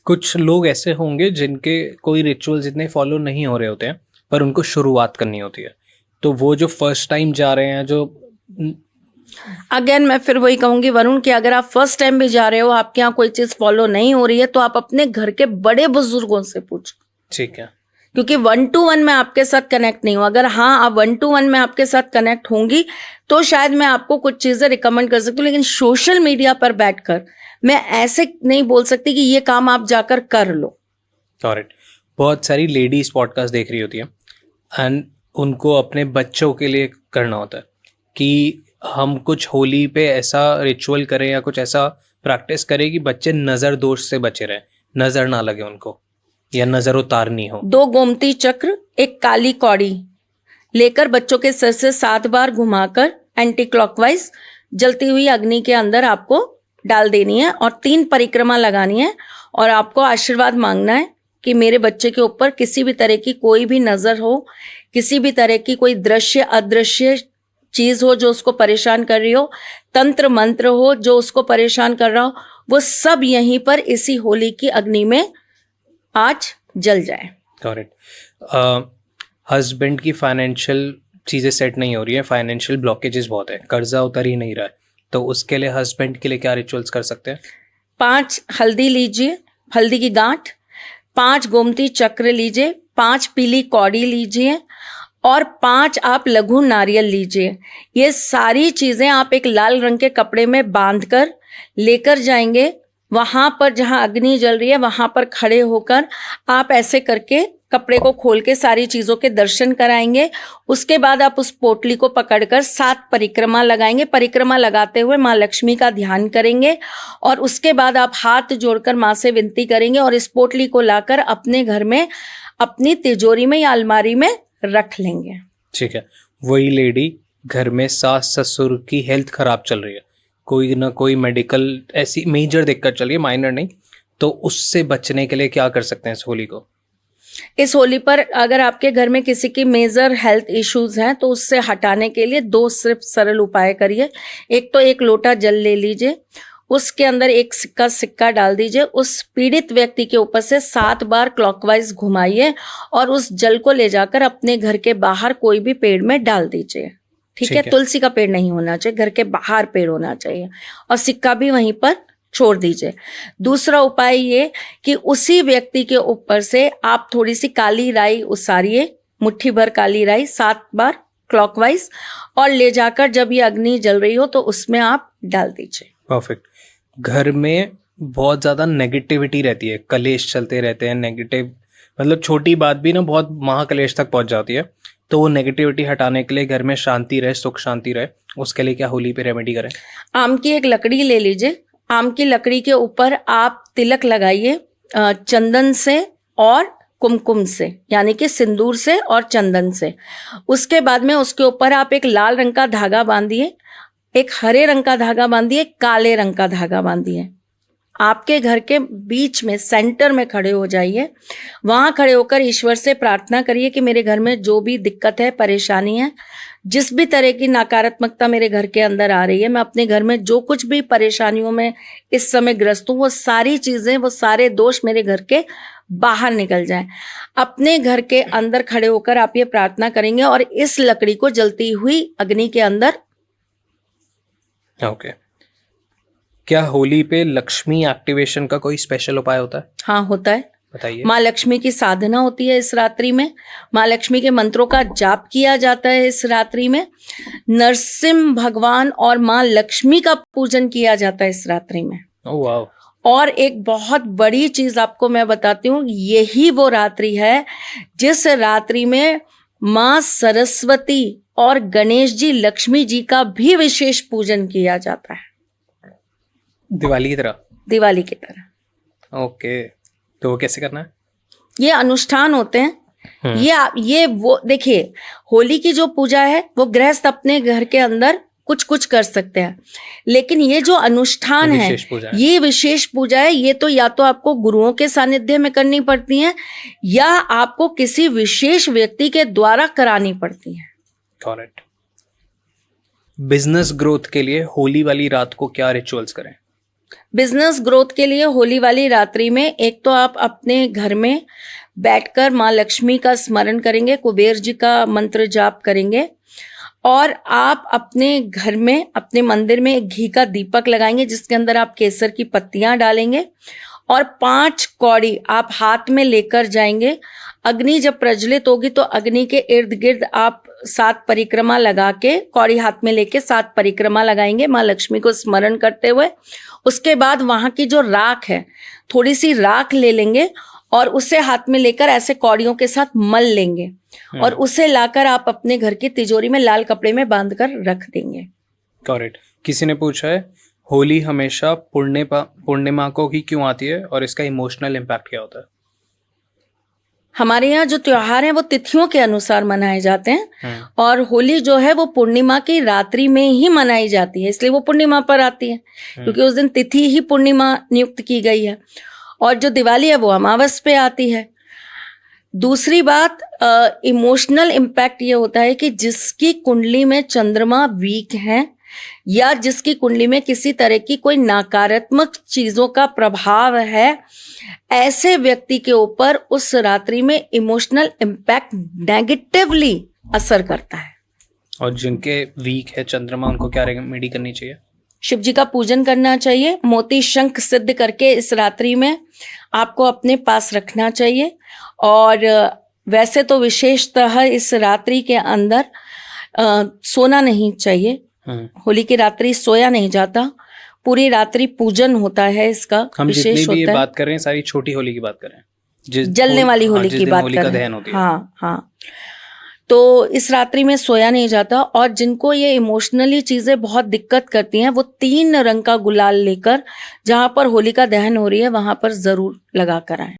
कुछ लोग ऐसे होंगे जिनके कोई रिचुअल्स इतने फॉलो नहीं हो रहे होते हैं, पर उनको शुरुआत करनी होती है, तो वो जो फर्स्ट टाइम जा रहे हैं, जो अगेन मैं फिर वही कहूंगी वरुण कि अगर आप फर्स्ट टाइम भी जा रहे हो, आपके यहाँ कोई चीज फॉलो नहीं हो रही है, तो आप अपने घर के बड़े बुजुर्गों से पूछो। ठीक है, क्योंकि 1-to-1 में आपके साथ कनेक्ट नहीं हो। अगर हाँ आप 1-to-1 में आपके साथ कनेक्ट होंगी तो शायद मैं आपको कुछ चीजें रिकमेंड कर सकती हूँ, लेकिन सोशल मीडिया पर बैठकर मैं ऐसे नहीं बोल सकती कि ये काम आप जाकर कर लो। करेक्ट। बहुत सारी लेडीज पॉडकास्ट देख रही होती है एंड उनको अपने बच्चों के लिए करना होता है कि हम कुछ होली पे ऐसा रिचुअल करें या कुछ ऐसा प्रैक्टिस करें कि बच्चे नज़र दोष से बचे रहें, नज़र ना लगे उनको या नज़र उतारनी हो। 2 गोमती चक्र, एक काली कौड़ी लेकर बच्चों के सिर से 7 बार घुमाकर एंटी क्लॉकवाइज जलती हुई अग्नि के अंदर आपको डाल देनी है और 3 परिक्रमा लगानी है और आपको आशीर्वाद मांगना है कि मेरे बच्चे के ऊपर किसी भी तरह की कोई भी नजर हो, किसी भी तरह की कोई दृश्य अदृश्य चीज हो जो उसको परेशान कर रही हो, तंत्र मंत्र हो जो उसको परेशान कर रहा हो, वो सब यहीं पर इसी होली की अग्नि में आज जल जाए। करेक्ट। हस्बैंड की फाइनेंशियल चीज़ें सेट नहीं हो रही है, फाइनेंशियल ब्लॉकेजेस बहुत है, कर्जा उतर ही नहीं रहा है, तो उसके लिए हस्बैंड के लिए क्या रिचुअल्स कर सकते हैं? 5 हल्दी लीजिए, हल्दी की गांठ, 5 गोमती चक्र लीजिए, 5 पीली कौड़ी लीजिए और 5 आप लघु नारियल लीजिए। ये सारी चीजें आप एक लाल रंग के कपड़े में बांधकर लेकर जाएंगे। वहां पर जहां अग्नि जल रही है वहां पर खड़े होकर आप ऐसे करके कपड़े को खोल के सारी चीजों के दर्शन कराएंगे। उसके बाद आप उस पोटली को पकड़कर 7 परिक्रमा लगाएंगे। परिक्रमा लगाते हुए माँ लक्ष्मी का ध्यान करेंगे और उसके बाद आप हाथ जोड़कर माँ से विनती करेंगे और इस पोटली को लाकर अपने घर में अपनी तिजोरी में या अलमारी में रख लेंगे। ठीक है। वही लेडी घर में सास ससुर की हेल्थ खराब चल रही है, कोई ना कोई मेडिकल ऐसी मेजर दिक्कत चल रही है, माइनर नहीं, तो उससे बचने के लिए क्या कर सकते हैं इस होली को? इस होली पर अगर आपके घर में किसी की मेजर हेल्थ इश्यूज हैं तो उससे हटाने के लिए 2 सिर्फ सरल उपाय करिए। एक तो 1 लोटा जल ले लीजिए, उसके अंदर 1 सिक्का डाल दीजिए, उस पीड़ित व्यक्ति के ऊपर से 7 बार क्लॉकवाइज घुमाइए और उस जल को ले जाकर अपने घर के बाहर कोई भी पेड़ में डाल दीजिए। ठीक है। तुलसी का पेड़ नहीं होना चाहिए, घर के बाहर पेड़ होना चाहिए और सिक्का भी वहीं पर छोड़ दीजिए। दूसरा उपाय ये कि उसी व्यक्ति के ऊपर से आप थोड़ी सी काली राई उसारिए, मुट्ठी भर काली राई 7 बार क्लॉकवाइज, और ले जाकर जब ये अग्नि जल रही हो तो उसमें आप डाल दीजिए। परफेक्ट। घर में बहुत ज़्यादा नेगेटिविटी रहती है, कलेश चलते रहते हैं, नेगेटिव मतलब छोटी बात भी ना बहुत महाकलेश तक पहुंच जाती है, तो वो नेगेटिविटी हटाने के लिए घर में शांति रहे, सुख शांति रहे, उसके लिए क्या होली पे रेमेडी करें? आम की एक लकड़ी ले लीजिए, आम की लकड़ी के ऊपर आप तिलक लगाइए चंदन से और कुमकुम से, यानी कि सिंदूर से और चंदन से। उसके बाद में उसके ऊपर आप एक लाल रंग का धागा बांधिए, एक हरे रंग का धागा बांधिए, काले रंग का धागा बांधिए। आपके घर के बीच में सेंटर में खड़े हो जाइए। वहां खड़े होकर ईश्वर से प्रार्थना करिए कि मेरे घर में जो भी दिक्कत है, परेशानी है, जिस भी तरह की नकारात्मकता मेरे घर के अंदर आ रही है, मैं अपने घर में जो कुछ भी परेशानियों में इस समय ग्रस्त हूँ, वो सारी चीजें, वो सारे दोष मेरे घर के बाहर निकल जाएं। अपने घर के अंदर खड़े होकर आप ये प्रार्थना करेंगे और इस लकड़ी को जलती हुई अग्नि के अंदर। ओके। क्या होली पे लक्ष्मी एक्टिवेशन का कोई स्पेशल उपाय होता है? हाँ होता है। बताइए। माँ लक्ष्मी की साधना होती है इस रात्रि में, माँ लक्ष्मी के मंत्रों का जाप किया जाता है इस रात्रि में, नरसिंह भगवान और माँ लक्ष्मी का पूजन किया जाता है इस रात्रि में। ओह वाव। और एक बहुत बड़ी चीज आपको मैं बताती हूँ, यही वो रात्रि है जिस रात्रि में माँ सरस्वती और गणेश जी, लक्ष्मी जी का भी विशेष पूजन किया जाता है, दिवाली की तरह। दिवाली की तरह। ओके, तो वो कैसे करना है? ये अनुष्ठान होते हैं। ये वो देखिए, होली की जो पूजा है वो गृहस्थ अपने घर के अंदर कुछ कुछ कर सकते हैं, लेकिन ये जो अनुष्ठान है, ये विशेष पूजा है। ये तो या तो आपको गुरुओं के सानिध्य में करनी पड़ती है या आपको किसी विशेष व्यक्ति के द्वारा करानी पड़ती है। बिजनेस ग्रोथ के लिए होली वाली रात्रि में एक तो आप अपने घर में बैठकर माँ लक्ष्मी का स्मरण करेंगे, कुबेर जी का मंत्र जाप करेंगे और आप अपने घर में, अपने मंदिर में एक घी का दीपक लगाएंगे जिसके अंदर आप केसर की पत्तियां डालेंगे और 5 कौड़ी आप हाथ में लेकर जाएंगे। अग्नि जब प्रज्वलित होगी तो अग्नि के इर्द गिर्द आप 7 परिक्रमा लगा के, कौड़ी हाथ में लेके 7 परिक्रमा लगाएंगे माँ लक्ष्मी को स्मरण करते हुए। उसके बाद वहां की जो राख है, थोड़ी सी राख ले लेंगे और उसे हाथ में लेकर ऐसे कौड़ियों के साथ मल लेंगे और उसे लाकर आप अपने घर की तिजोरी में लाल कपड़े में बांधकर रख देंगे। करेक्ट। किसी ने पूछा है होली हमेशा पूर्णिमा को ही क्यों आती है और इसका इमोशनल इम्पैक्ट क्या होता है? हमारे यहाँ जो त्योहार हैं वो तिथियों के अनुसार मनाए जाते हैं और होली जो है वो पूर्णिमा की रात्रि में ही मनाई जाती है, इसलिए वो पूर्णिमा पर आती है क्योंकि उस दिन तिथि ही पूर्णिमा नियुक्त की गई है। और जो दिवाली है वो अमावस पे आती है। दूसरी बात, इमोशनल इम्पैक्ट ये होता है कि जिसकी कुंडली में चंद्रमा वीक है या जिसकी कुंडली में किसी तरह की कोई नकारात्मक चीजों का प्रभाव है, ऐसे व्यक्ति के ऊपर उस रात्रि में इमोशनल इम्पैक्ट नेगेटिवली असर करता है। और जिनके वीक है चंद्रमा, उनको क्या रेमेडी करनी चाहिए? शिव जी का पूजन करना चाहिए। मोती शंख सिद्ध करके इस रात्रि में आपको अपने पास रखना चाहिए। और वैसे तो विशेषतः इस रात्रि के अंदर सोना नहीं चाहिए। होली की रात्रि सोया नहीं जाता, पूरी रात्रि पूजन होता है इसका। हम विशेष जितनी भी होता है, बात कर रहे हैं सारी छोटी होली की बात कर रहे हैं, जलने वाली होली की बात कर रहे हैं। हाँ हाँ, तो इस रात्रि में सोया नहीं जाता। और जिनको ये इमोशनली चीजें बहुत दिक्कत करती हैं वो 3 रंग का गुलाल लेकर जहां पर होलिका दहन हो रही है वहां पर जरूर लगा कर आए।